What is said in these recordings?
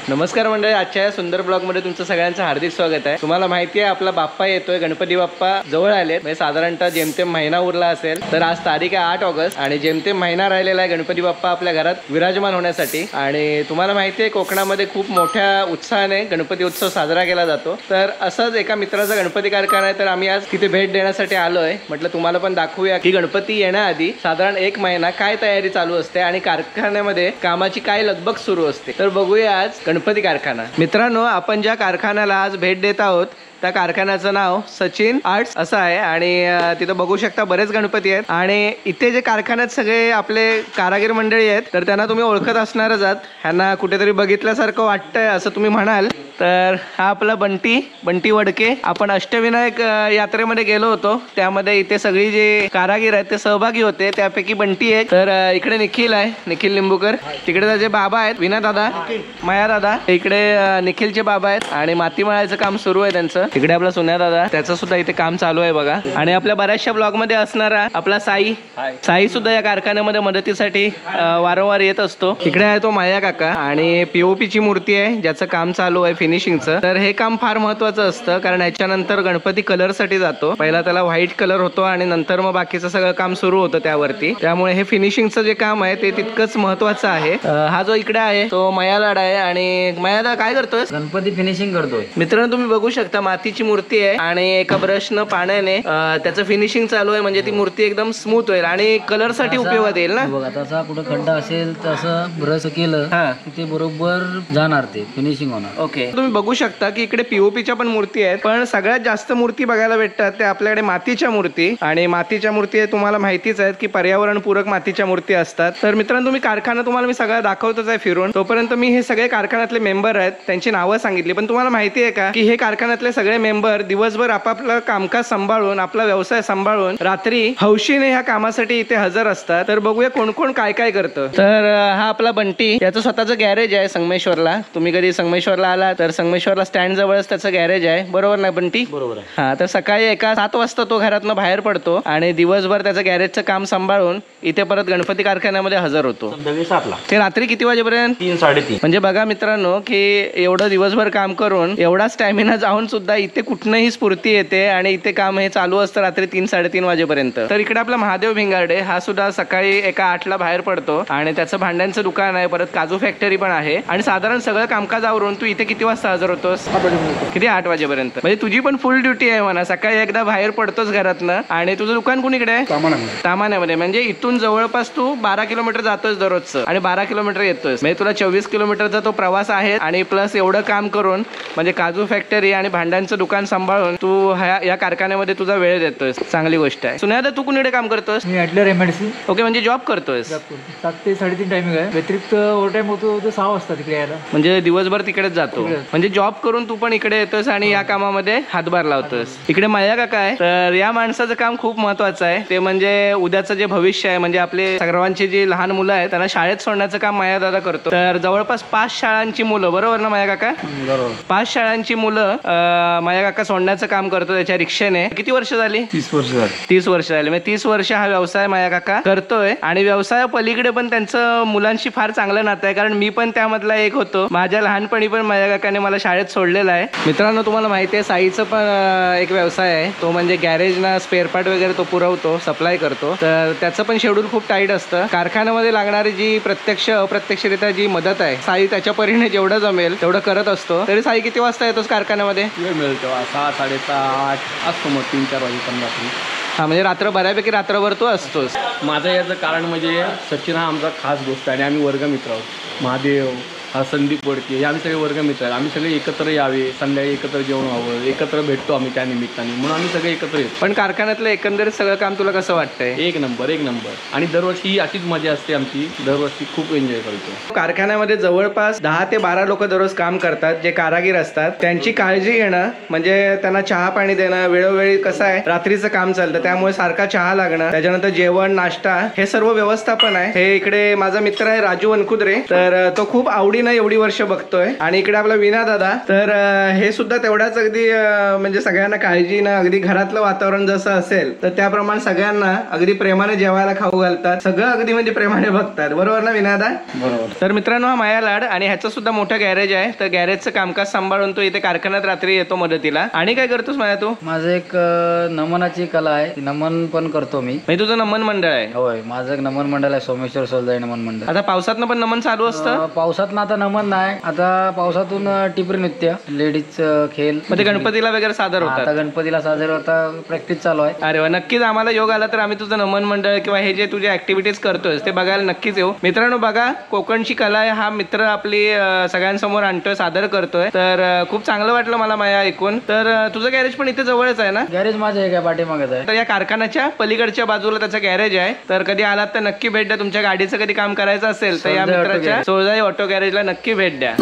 नमस्कार मंडळी, आजच्या या सुंदर ब्लॉग मध्ये तुमचं सगळ्यांचं हार्दिक स्वागत आहे। तुम्हाला माहिती आहे आपला बाप्पा येतोय, गणपती बाप्पा जवळ आलेत, म्हणजे साधारणतः जेमतेम महिना उरला असेल। तर आज तारीख आहे 8 ऑगस्ट आणि जेमतेम महिना राहिलेला आहे गणपती बाप्पा आपल्या घरात विराजमान होण्यासाठी। आणि तुम्हाला माहिती आहे कोकणामध्ये खूप मोठ्या उत्साहाने गणपती उत्सव साजरा केला जातो। तर असंच एका मित्राचा गणपती कारखाना आहे, तर आम्ही आज तिथे भेट देण्यासाठी आलोय। म्हटलं तुम्हाला पण दाखवूया की गणपती येण्याआधी साधारण 1 महिना काय तयारी चालू असते आणि कारखान्यामध्ये कामाची काय लगबग सुरू असते। तर बघूया आज गणपती कारखाना। मित्रांनो, आपण ज्या कारखान्याला आज भेट देत आहोत त्या कारखान्याचं नाव सचिन आर्ट्स असं आहे आणि तिथं बघू शकता बरेच गणपती आहेत। आणि इथे जे कारखान्यात सगळे आपले कारागीर मंडळी आहेत तर त्यांना तुम्ही ओळखत असणारच आहात, ह्यांना कुठेतरी बघितल्यासारखं वाटतंय असं तुम्ही म्हणाल। तर हा आपला बंटी वडके। आपण अष्टविनायक यात्रेमध्ये गेलो होतो, त्यामध्ये इथे सगळी जे कारागीर आहेत ते सहभागी होते, त्यापैकी बंटी एक। तर इकडे निखिल आहे, निखिल लिंबूकर। तिकडे त्याचे बाबा आहेत विना दादा, माया दादा। इकडे निखिलचे बाबा आहेत आणि माती मळायचं काम सुरू आहे त्यांचं। इकडे आपला सोन्या दादा, त्याचं सुद्धा इथे काम चालू आहे बघा। आणि आपल्या बऱ्याचशा ब्लॉग मध्ये असणारा आपला साई सुद्धा या कारखान्यामध्ये मदतीसाठी वारंवार येत असतो। इकडे आहे तो माया काका आणि पीओपी ची मूर्ती आहे ज्याचं काम चालू आहे फिनिशिंगचं। तर हे काम फार महत्त्वाचं असतं कारण याच्यानंतर गणपती कलर साठी जातो। पहिला त्याला व्हाईट कलर होतो आणि नंतर मग बाकीचं सगळं काम सुरू होतं त्यावरती। त्यामुळे हे फिनिशिंगचं जे काम आहे ते तितकंच महत्त्वाचं आहे। हा जो इकडे आहे तो मयालाड आहे आणि मयादा काय करतोय? गणपती फिनिशिंग करतोय। मित्रांनो, तुम्ही बघू शकता मातीची मूर्ती आहे आणि एका ब्रशनं पाण्याने त्याचं फिनिशिंग चालू आहे, म्हणजे ती मूर्ती एकदम स्मूथ होईल आणि कलर साठी उपयोगात येईल ना। बघा तसा कुठं खड्डा असेल तसं ब्रश केलं ते बरोबर जाणार, ते फिनिशिंग होणार। ओके, तुम्ही बघू शकता की इकडे पीओपीच्या पण मूर्ती आहेत, पण सगळ्यात जास्त मूर्ती बघायला भेटतात ते आपल्याकडे मातीच्या मूर्ती। आणि मातीच्या मूर्ती तुम्हाला माहितीच आहेत की पर्यावरण पूरक मातीच्या मूर्ती असतात। तर मित्रांनो, तुम्ही कारखाना तुम्हाला मी सगळं दाखवतच आहे फिरून, तोपर्यंत मी हे सगळे कारखान्यातले मेंबर आहेत त्यांची नावं सांगितली। पण तुम्हाला माहिती आहे का की हे कारखान्यातले सगळे मेंबर दिवसभर आपापलं कामकाज सांभाळून, आपला व्यवसाय सांभाळून रात्री हौशीने ह्या कामासाठी इथे हजर असतात। तर बघूया कोण कोण काय काय करतं। तर हा आपला बंटी, याचं स्वतःचं गॅरेज आहे संगमेश्वरला। तुम्ही कधी संगमेश्वरला आला तर संगमेश्वरला स्टँड जवळच त्याचं गॅरेज आहे, बरोबर ना बंटी? बरोबर आहे। हा, तर सकाळी 7 वाजता तो घरातनं बाहेर पडतो आणि दिवसभर त्याचं गॅरेजचं काम सांभाळून इथे परत गणपती कारखान्यामध्ये हजर होतो। ते रात्री किती वाजेपर्यंत? 3-3:30। म्हणजे बघा मित्रांनो की एवढं दिवसभर काम करून एवढा स्टॅमिना जाऊन सुद्धा इथे कुठनंही स्फूर्ती येते आणि इथे काम हे चालू असतं रात्री 3-3:30 वाजेपर्यंत। तर इकडे आपला महादेव भिंगारडे, हा सुद्धा सकाळी 8ला बाहेर पडतो आणि त्याचं भांड्यांचं दुकान आहे, परत काजू फॅक्टरी पण आहे। आणि साधारण सगळं कामकाज आवरून तू इथे किती वाजता हजर होतोस? किती? 8 वाजेपर्यंत। म्हणजे तुझी पण फुल ड्युटी आहे म्हणा, सकाळी एकदा बाहेर पडतोस घरातनं। आणि तुझं दुकान कुणीकडे आहे? तामाण्यामध्ये। म्हणजे इथून जवळपास तू 12 किलोमीटर जातोस दररोजचं आणि 12 किलोमीटर येतोस, म्हणजे तुला 24 किलोमीटरचा तो प्रवास आहे। आणि प्लस एवढं काम करून म्हणजे काजू फॅक्टरी आणि भांड्यांचं दुकान सांभाळून तू या कारखान्यामध्ये तुझा वेळ देतोस, चांगली गोष्ट आहे। सुन्या, तू कुणीकडे काम करतोस? मी ॲटलर MIDC। ओके, म्हणजे जॉब करतोस? 7 ते 3:30 टायमिंग आहे, व्यतिरिक्त ओव्हर टाइम होतो तो 6 वाजता तिकडे यायला। म्हणजे दिवसभर तिकडेच जातो, म्हणजे जॉब करून तू पण इकडे येतोस आणि या कामामध्ये हातभार लावतोस। इकडे माया काका आहे, तर या माणसाचं काम खूप महत्वाचं आहे, ते म्हणजे उद्याचं जे भविष्य आहे, म्हणजे आपले सर्वांची जी लहान मुलं आहेत त्यांना शाळेत सोडण्याचं काम माया दादा करतो। तर जवळपास 5 शाळांची मुलं, बरोबर ना माया काका? बरोबर। 5 शाळांची मुलं माया काका सोडण्याचं काम करतो त्याच्या रिक्षेने। किती वर्ष झाली? 30 वर्ष झाली। 30 वर्ष झाली, म्हणजे 30 वर्ष हा व्यवसाय माया काका करतोय। आणि व्यवसाय पलीकडे पण त्यांचं मुलांशी फार चांगलं नातं आहे, कारण मी पण त्यामधला एक होतो। माझ्या लहानपणी पण माया काकाने मला शाळेत सोडलेलं आहे। मित्रांनो, तुम्हाला माहिती आहे साईचं पण एक व्यवसाय आहे, तो म्हणजे गॅरेजना स्पेअर पार्ट वगैरे तो पुरवतो, सप्लाय करतो। तर त्याचं पण शेड्यूल खूप टाईट असतं। कारखान्यामध्ये लागणारी जी प्रत्यक्ष अप्रत्यक्षरित्या जी मदत आहे, साई त्याच्या परीने जेवढं जमेल तेवढं करत असतो। तरी साई किती वाजता येतोस कारखान्यामध्ये? वेळ मिळतो 6-8 असतो, मग 3-4 वाजेपर्यंत। हा, म्हणजे रात्र बऱ्यापैकी रात्रभर तू असतोस। माझं याचं कारण म्हणजे सचिन हा आमचा खास गोष्ट आहे आणि आम्ही वर्गमित्र आहोत। महादेव हा संदीप वडके हे आम्ही सगळे वर्गमित्र आहेत. आम्ही सगळे एकत्र यावे, संध्याकाळी एकत्र जेवण व्हावं, एकत्र भेटतो आम्ही त्या निमित्ताने, म्हणून आम्ही सगळे एकत्र येतो. पण कारखान्यातलं एकंदरीत सगळं काम तुला कसं वाटतंय? एक नंबर आणि दरवर्षी ही अशीच मजा असते आमची. दरवर्षी खूप एन्जॉय करतो. कारखान्यामध्ये जवळपास 10 ते 12 लोक दररोज काम करतात, जे कारागीर असतात. त्यांची काळजी घेणं म्हणजे त्यांना चहा पाणी देणं, वेळोवेळी कसं आहे रात्रीचं काम चालतं त्यामुळे सारखा चहा लागणं, त्याच्यानंतर जेवण नाश्ता हे सर्व व्यवस्थापन आहे. हे इकडे माझा मित्र आहे राजू वनकुद्रे, तर तो खूप आवडीनं एवढी वर्ष बघतोय. आणि इकडे आपला विना दादा, तर हे सुद्धा तेवढाच अगदी म्हणजे सगळ्यांना काळजीनं, अगदी घरातलं वातावरण जसं असेल तर त्याप्रमाणे सगळ्यांना अगदी प्रेमाने जेवायला खाऊ घालतात. सगळं अगदी म्हणजे प्रेमाने बघतात. बरोबर ना विनादा? बरोबर. तर मित्रांनो, हा माया लाड आणि ह्याचं सुद्धा मोठं गॅरेज आहे. तर गॅरेजचं कामकाज सांभाळून तो इथे कारखान्यात रात्री येतो मदतीला. आणि काय करतोस माया तू? माझं एक नमनाची कला आहे, ती नमन पण करतो मी. म्हणजे तुझं नमन मंडळ आहे? होय, माझं एक नमन मंडळ आहे, सोमेश्वर सोलजाई नमन मंडळ. आता पावसातनं पण नमन चालू असतं? पावसातनं आता नमन नाही, आता पावसातून टिपरी नृत्य, लेडीज खेळ. मग ते गणपतीला वगैरे सादर आता होतात? गणपतीला साजर होता, प्रॅक्टिस चालू आहे. अरे वा, नक्कीच आम्हाला योग आला तर आम्ही तुझं नमन मंडळ किंवा हे जे तुझे ऍक्टिव्हिटीज करतोय ते बघायला नक्कीच येऊ. मित्रांनो बघा, कोकणची कला आहे हा मित्र आपली सगळ्यांसमोर आणतोय, सादर करतोय. तर खूप चांगलं वाटलं मला माया ऐकून. तर तुझं गॅरेज पण इथे जवळच आहे ना? गॅरेज माझं आहे, काय पाठीमागच आहे. तर या कारखान्याच्या पलीकडच्या बाजूला त्याचं गॅरेज आहे. तर कधी आलात तर नक्की भेट द्या. तुमच्या गाडीचं कधी काम करायचं असेल तर या सोलजाई ऑटो मित्राच्या गॅरेज. सोलजाई ऑटो गॅरेजला नक्की भेट द्या.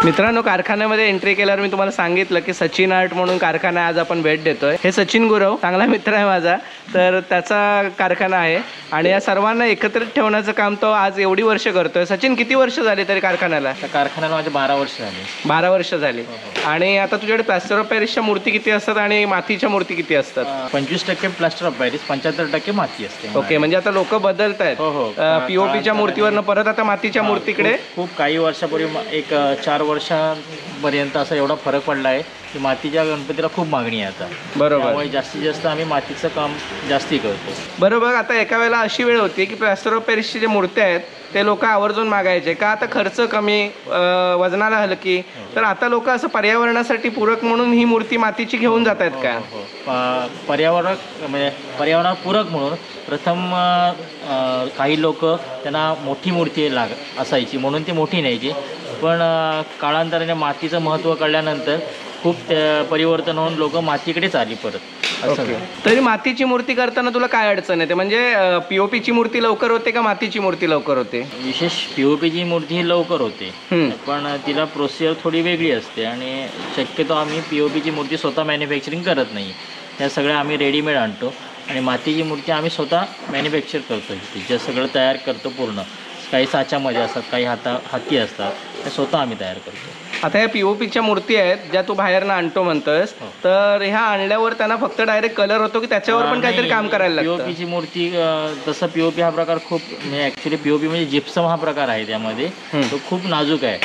मित्रांनो, कारखान्यामध्ये एंट्री केल्यावर मी तुम्हाला सांगितलं की सचिन आर्ट म्हणून कारखाना आज आपण भेट देतोय. हे सचिन गुरव चांगला मित्र आहे माझा, तर त्याचा कारखाना आहे आणि या सर्वांना एकत्रित ठेवण्याचं काम तो आज एवढी वर्ष करतोय. सचिन, किती वर्ष झाली तरी कारखान्याला? कारखान्याला माझे 12 वर्ष झाले. 12 वर्ष झाली. आणि आता तुझ्याकडे प्लास्टर ऑफ पॅरिसच्या मूर्ती किती असतात आणि मातीच्या मूर्ती किती असतात? 25% प्लास्टर ऑफ पॅरिस, 75% माती असते. ओके, म्हणजे आता लोक बदलत आहेत. हो, हो. पीओपीच्या मूर्तीवरनं परत आता मातीच्या मूर्तीकडे. खूप काही वर्षापूर्वी एक 4 वर्षापर्यंत असा एवढा फरक पडला आहे की मातीच्या गणपतीला खूप मागणी आहे आता. बरोबर. त्यामुळे जास्तीत जास्त आम्ही मातीचं काम जास्ती करतो. बरोबर. आता एका वेळेला अशी वेळ होती की प्लास्टर ऑफ पॅरिसचे जे मूर्त्या आहेत ते लोक आवर्जून मागायचे का? आता खर्च कमी, वजनाला हलकी. तर आता लोक असं पर्यावरणासाठी पूरक म्हणून ही मूर्ती मातीची घेऊन जात आहेत का? पर्यावरणपूरक म्हणून प्रथम काही लोक त्यांना मोठी मूर्ती असायची म्हणून ती मोठी न्यायची, पण काळांतराने मातीचं महत्त्व कळल्यानंतर खूप परिवर्तन होऊन लोक मातीकडेच आली परत. ओके. तरी मातीची मूर्ती करताना तुला काय अडचण येते? म्हणजे पीओपीची मूर्ती लवकर होते का मातीची मूर्ती लवकर होते? विशेष पीओपीची मूर्ती ही लवकर होते, पण तिला प्रोसिजर थोडी वेगळी असते आणि शक्यतो आम्ही पीओपीची मूर्ती स्वतः मॅन्युफॅक्चरिंग करत नाही. त्या सगळ्या आम्ही रेडीमेड आणतो आणि मातीची मूर्ती आम्ही स्वतः मॅन्युफॅक्चर करतो. तिचं सगळं तयार करतो पूर्ण. काही साच्यामध्ये असतात, काही हाती असतात, त्या स्वतः आम्ही तयार करतो. आता ह्या पीओपीच्या मूर्ती आहेत ज्या तू बाहेरनं आणतो म्हणतोस, तर ह्या आणल्यावर त्यांना फक्त डायरेक्ट कलर होतो की त्याच्यावर पण काहीतरी काम करायला लागतं? पीओपीची मूर्ती तसं पीओपी हा प्रकार खूप म्हणजे ॲक्च्युली पीओपी म्हणजे जिप्सम हा प्रकार आहे, त्यामध्ये तो खूप नाजूक आहे.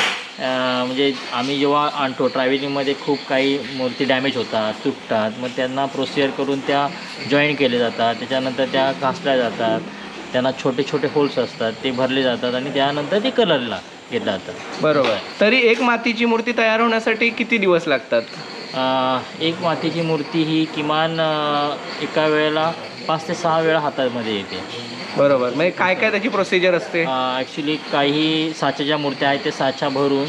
म्हणजे आम्ही जेव्हा आणतो ट्रॅव्हलिंगमध्ये खूप काही मूर्ती डॅमेज होतात, तुटतात, मग त्यांना प्रोसिजर करून त्या जॉईंट केले जातात, त्याच्यानंतर त्या घासल्या जातात, त्यांना छोटे छोटे होल्स असतात ते भरले जातात आणि त्यानंतर ते कलरला घेतलं जातं. बरोबर. तरी एक मातीची मूर्ती तयार होण्यासाठी किती दिवस लागतात? एक मातीची मूर्ती ही किमान एका वेळेला 5 ते 6 वेळा हातामध्ये येते. बरोबर. म्हणजे काय काय त्याची प्रोसिजर असते? ॲक्च्युली काही साच्याच्या मूर्त्या आहेत ते साचा भरून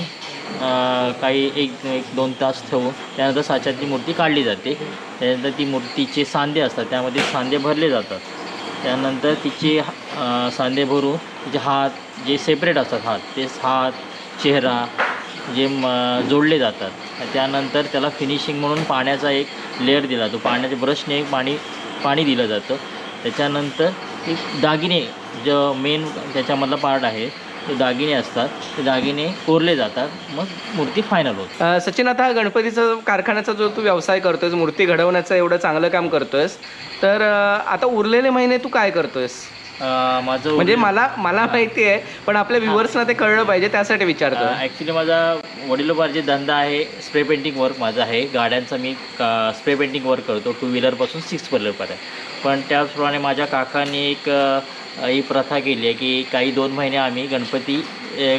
काही 1-2 तास ठेवून त्यानंतर साच्यातली मूर्ती काढली जाते. त्यानंतर ती मूर्तीचे सांधे असतात त्यामध्ये सांधे भरले जातात. त्यानंतर तिचे सांधे भरून तिचे हात जे सेपरेट असतात, हात चेहरा जे जोडले जातात. त्यानंतर त्याला फिनिशिंग म्हणून पाण्याचा एक लेअर दिला जातो. पाण्याच्या ब्रशने पाणी दिलं जातं. त्याच्यानंतर एक दागिने जो मेन त्याच्यामधला पार्ट आहे ते दागिने असतात, ते दागिने कोरले जातात, मग मूर्ती फायनल होते. सचिन, आता गणपतीचा कारखान्याचा जो तू व्यवसाय करतोयस, मूर्ती घडवण्याचं एवढं चांगलं काम करतोयस, तर आता उरलेले महिने तू काय करतोयस? माझं म्हणजे मला माहिती आहे पण आपल्या व्ह्युअर्सना ते कळलं पाहिजे त्यासाठी विचारतो. ॲक्च्युली माझा वडिलोपार्जित धंदा आहे, स्प्रे पेंटिंग वर्क माझा आहे. गाड्यांचा मी स्प्रे पेंटिंग वर्क करतो, 2 व्हीलरपासून 6 व्हीलरपर्यंत. पण त्याचप्रमाणे माझ्या काकांनी एक ही प्रथा केली आहे की काही 2 महिने आम्ही गणपती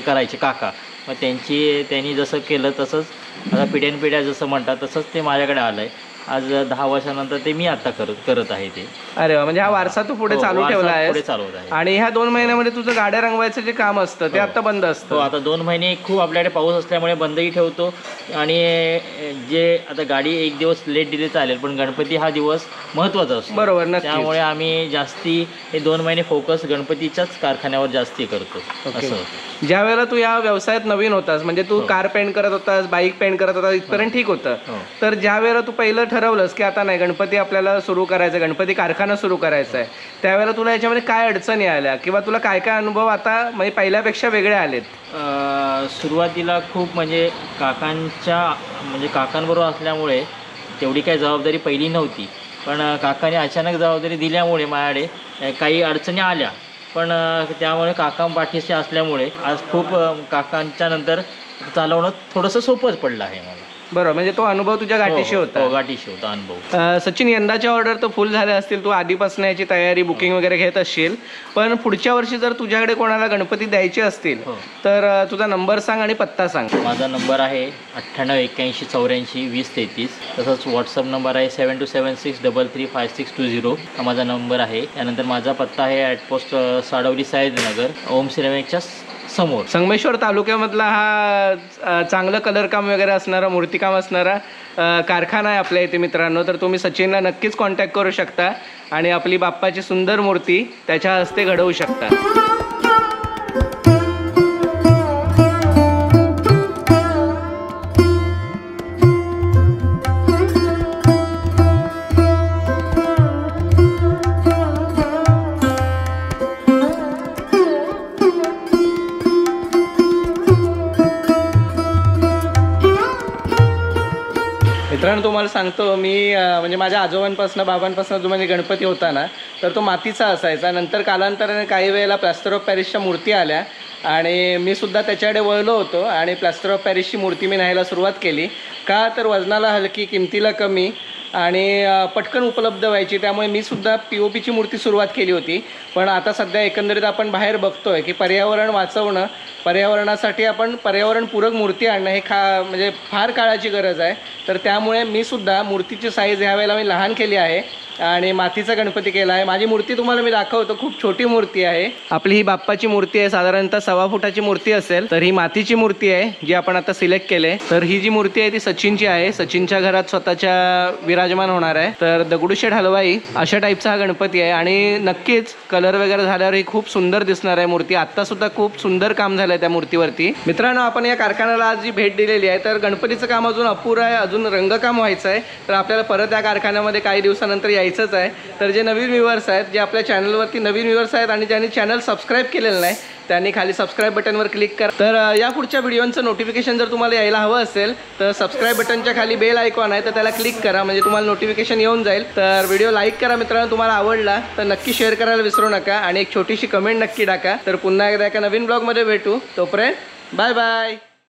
करायचे काका. मग त्यांनी जसं केलं तसंच आता पिढ्यानपिढ्या जसं म्हणतात तसंच ते माझ्याकडे आलं आहे. आज 10 वर्षानंतर ते मी आता करत आहे ते. अरे वा, म्हणजे हा वारसा तू पुढे चालू ठेवला आहे. पुढे चालवत आहे. आणि ह्या 2 महिन्यामध्ये तुझं गाड्या रंगवायचं जे काम असतं ते आता बंद हो, असतं. आता 2 महिने खूप आपल्याकडे पाऊस असल्यामुळे बंदही ठेवतो. आणि जे आता गाडी 1 दिवस लेट दिली चालेल, पण गणपती हा दिवस महत्त्वाचा असतो. बरोबर, नक्कीच. त्यामुळे आम्ही जास्ती हे 2 महिने फोकस गणपतीच्याच कारखान्यावर जास्ती करतो. ओके. असं ज्या वेळेला तू या व्यवसायात नवीन होतास, म्हणजे तू कार पेंट करत होतास, बाईक पेंट करत होतास, इथपर्यंत ठीक होतं. हो. तर ज्या वेळेला तू पहिलं ठरवलंस की आता नाही गणपती आपल्याला सुरू करायचं, गणपती कारखाना सुरू करायचा आहे, त्यावेळेला तुला याच्यामध्ये काय अडचणी आल्या किंवा तुला काय काय अनुभव आता म्हणजे पहिल्यापेक्षा वेगळे आलेत? सुरुवातीला खूप म्हणजे काकांबरोबर असल्यामुळे तेवढी काही जबाबदारी पहिली नव्हती. पण काकाने अचानक जबाबदारी दिल्यामुळे माझ्याकडे काही अडचणी आल्या. पण त्यामुळे काका पाठीशी असल्यामुळे आज खूप काकांच्या नंतर चालवणं थोडंसं सोपंच पडलं आहे मला. बरोबर, म्हणजे तो अनुभव तुझ्या गाठीशी होता. हो, गाठीशी होता अनुभव. सचिन, यंदाच्या ऑर्डर तर फुल झाल्या असतील, तू आधीपासून याची तयारी बुकिंग वगैरे घेत असशील, पण पुढच्या वर्षी जर तुझ्याकडे कोणाला गणपती द्यायचे असतील हो. तर तुझा नंबर सांग आणि पत्ता सांग. माझा नंबर आहे 9881842033. तसंच व्हॉट्सअप नंबर आहे 7276335620. हा माझा नंबर आहे. त्यानंतर माझा पत्ता आहे ॲटपोस्ट साडवली सायदनगर, ओम सिनेमॅकच्या समोर. संगमेश्वर तालुक्यामधला हा चांगलं कलर काम वगैरे असणारा, मूर्तिकाम असणारा कारखाना आहे आपल्या इथे मित्रांनो. तर तुम्ही सचिनला नक्कीच कॉन्टॅक्ट करू शकता आणि आपली बाप्पाची सुंदर मूर्ती त्याच्या हस्ते घडवू शकता. मित्रांनो, तुम्हाला सांगतो मी म्हणजे माझ्या आजोबांपासून बाबांपासून जो म्हणजे गणपती होता ना, तर तो मातीचा असायचा. नंतर कालांतराने काही वेळेला प्लॅस्टर ऑफ पॅरिसच्या मूर्ती आल्या आणि मी सुद्धा त्याच्याकडे वळलो होतो आणि प्लॅस्टर ऑफ पॅरिसची मूर्ती मी न्यायला सुरुवात केली. का तर वजनाला हलकी, किमतीला कमी आणि पटकन उपलब्ध व्हायची. त्यामुळे मी सुद्धा POPची मूर्ती सुरुवात केली होती. पण आता सध्या एकंदरीत आपण बाहेर बघतोय की पर्यावरण वाचवणं, पर्यावरणासाठी आपण पर्यावरणपूरक मूर्ती आणणं हे म्हणजे फार काळाची गरज आहे. तर त्यामुळे मी सुद्धा मूर्तीची साईज ह्या वेळेला मी लहान केली आहे आणि मातीचा गणपती केला आहे. माझी मूर्ती तुम्हाला मी दाखवतो, खूप छोटी मूर्ती आहे. आपली ही बाप्पाची मूर्ती आहे, साधारणतः 1.25 फुटाची मूर्ती असेल. तर ही मातीची मूर्ती आहे जी आपण आता सिलेक्ट केले. तर ही जी मूर्ती आहे ती सचिनची आहे, सचिनच्या घरात स्वतःच्या विराजमान होणार आहे. तर दगडूशेठ हलवाई अशा टाईपचा हा गणपती आहे आणि नक्कीच कलर वगैरे झाल्यावर ही खूप सुंदर दिसणार आहे मूर्ती. आत्ता सुद्धा खूप सुंदर काम झालं आहे त्या मूर्तीवरती. मित्रांनो, आपण या कारखान्याला आज जी भेट दिलेली आहे, तर गणपतीचं काम अजून अपुरं आहे, अजून रंगकाम व्हायचं आहे. तर आपल्याला परत या कारखान्यामध्ये काही दिवसानंतर यायचंच आहे. तर जे नवीन व्ह्यूअर्स आहेत, जे आपल्या चॅनलवरती नवीन व्ह्यूअर्स आहेत आणि ज्यांनी चॅनल सबस्क्राईब केलेलं नाही, त्यांनी खाली सबस्क्राईब बटनवर क्लिक करा. तर या पुढच्या व्हिडिओचं नोटिफिकेशन जर तुम्हाला यायला हवं असेल तर सबस्क्राईब बटनच्या खाली बेल आयकॉन आहे, तर त्याला क्लिक करा, म्हणजे तुम्हाला नोटिफिकेशन येऊन जाईल. तर व्हिडिओ लाईक करा मित्रांनो, तुम्हाला आवडला तर नक्की शेअर करायला विसरू नका आणि एक छोटीशी कमेंट नक्की टाका. तर पुन्हा एकदा एका नवीन ब्लॉगमध्ये भेटू. तोपर्यंत बाय बाय.